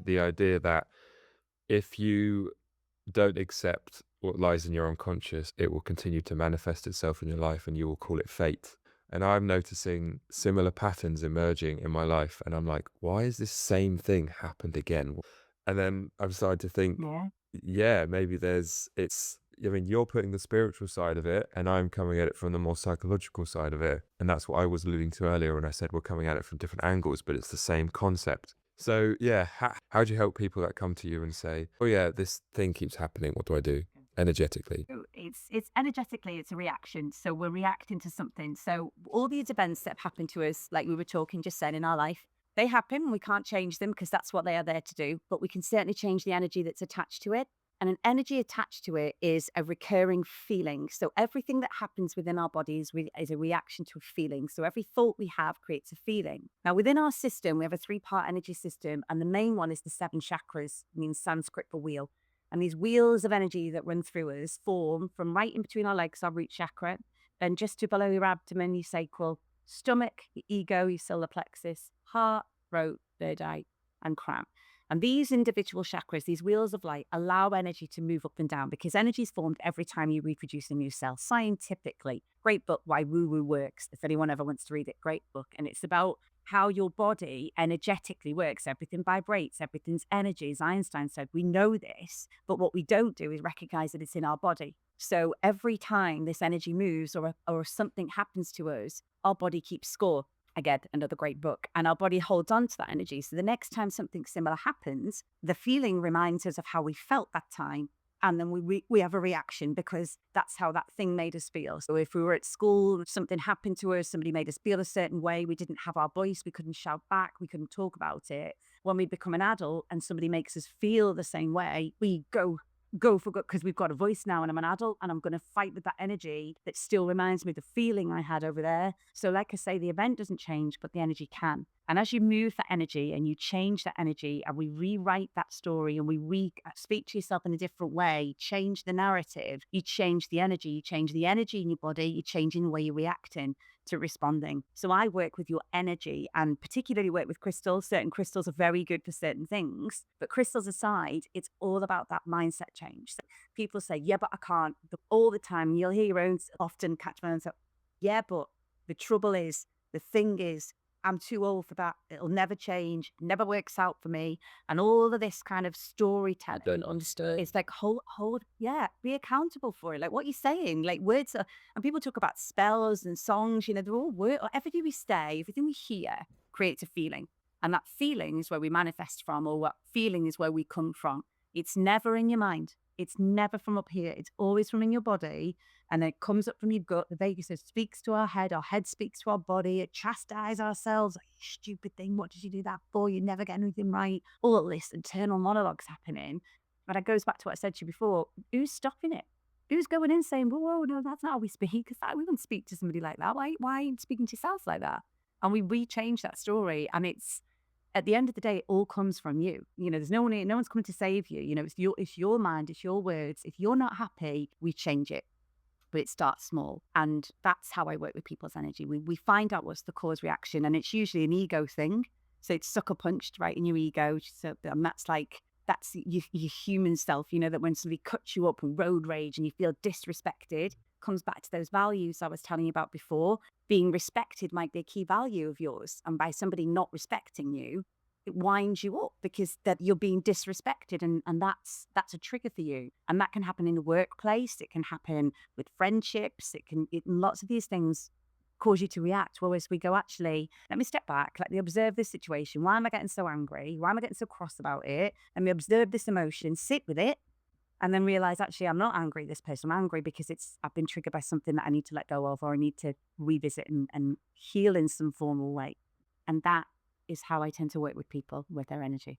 the idea that if you don't accept what lies in your unconscious, it will continue to manifest itself in your life and you will call it fate. And I'm noticing similar patterns emerging in my life. And I'm like, why has this same thing happened again? And then I've started to think, Yeah. yeah, maybe I mean, you're putting the spiritual side of it, and I'm coming at it from the more psychological side of it. And that's what I was alluding to earlier when I said we're coming at it from different angles, but it's the same concept. So, yeah, how do you help people that come to you and say, oh, yeah, this thing keeps happening. What do I do energetically? So it's energetically, it's a reaction. So we're reacting to something. So all these events that have happened to us, like we were talking just then in our life, they happen. We can't change them because that's what they are there to do. But we can certainly change the energy that's attached to it. And an energy attached to it is a recurring feeling. So everything that happens within our bodies is a reaction to a feeling. So every thought we have creates a feeling. Now, within our system, we have a three-part energy system, and the main one is the seven chakras, means Sanskrit for wheel. And these wheels of energy that run through us form from right in between our legs, our root chakra, then just to below your abdomen, your sacral, stomach, your ego, your solar plexus, heart, throat, third eye, and crown. And these individual chakras, these wheels of light, allow energy to move up and down because energy is formed every time you reproduce a new cell. Scientifically, great book, Why Woo Woo Works. If anyone ever wants to read it, great book. And it's about how your body energetically works. Everything vibrates, everything's energy. As Einstein said, we know this, but what we don't do is recognize that it's in our body. So every time this energy moves or something happens to us, our body keeps score. Again, another great book. And our body holds on to that energy. So the next time something similar happens, the feeling reminds us of how we felt that time. And then we have a reaction because that's how that thing made us feel. So if we were at school, something happened to us, somebody made us feel a certain way, we didn't have our voice, we couldn't shout back, we couldn't talk about it. When we become an adult and somebody makes us feel the same way, we go for good because we've got a voice now and I'm an adult and I'm going to fight with that energy that still reminds me of the feeling I had over there. So like I say, the event doesn't change, but the energy can. And as you move that energy and you change that energy and we rewrite that story and we speak to yourself in a different way, change the narrative, you change the energy, in your body, you're changing the way you're reacting to responding. So I work with your energy and particularly work with crystals. Certain crystals are very good for certain things, but crystals aside, it's all about that mindset change. So people say, yeah, but I can't. All the time, you'll hear your own often catch my own self. Yeah, but the trouble is, the thing is, I'm too old for that. It'll never change, never works out for me. And all of this kind of I storytelling. don't understand. It's like yeah, be accountable for it. Like what you're saying, like words are, and people talk about spells and songs, they're all word, or everything we say, everything we hear creates a feeling. And that feeling is where we manifest from, or what feeling is where we come from. It's never in your mind. It's never from up here. It's always from in your body. And then it comes up from your gut. The vagus nerve speaks to our head speaks to our body. It chastises ourselves. Like, you stupid thing, what did you do that for? You never get anything right. All this internal monologues happening. But it goes back to what I said to you before. Who's stopping it? Who's going in saying, whoa, no, that's not how we speak? Because we wouldn't speak to somebody like that. Why are you speaking to yourself like that? And we rechange that story. And it's, at the end of the day, it all comes from you. There's no one here, no one's coming to save you. It's your mind, it's your words. If you're not happy, we change it. But it starts small. And that's how I work with people's energy. We find out what's the cause reaction, and it's usually an ego thing. So it's sucker punched right in your ego. So, and that's your human self, that when somebody cuts you up with road rage and you feel disrespected, comes back to those values I was telling you about before. Being respected might be a key value of yours. And by somebody not respecting you, it winds you up because that you're being disrespected, and that's a trigger for you. And that can happen in the workplace, it can happen with friendships, lots of these things cause you to react. Whereas we go, actually, let me step back, let me observe this situation. Why am I getting so angry? Why am I getting so cross about it? Let me observe this emotion, sit with it, and then realize, actually, I'm not angry at this person. I'm angry because I've been triggered by something that I need to let go of, or I need to revisit and heal in some formal way. And that is how I tend to work with people with their energy.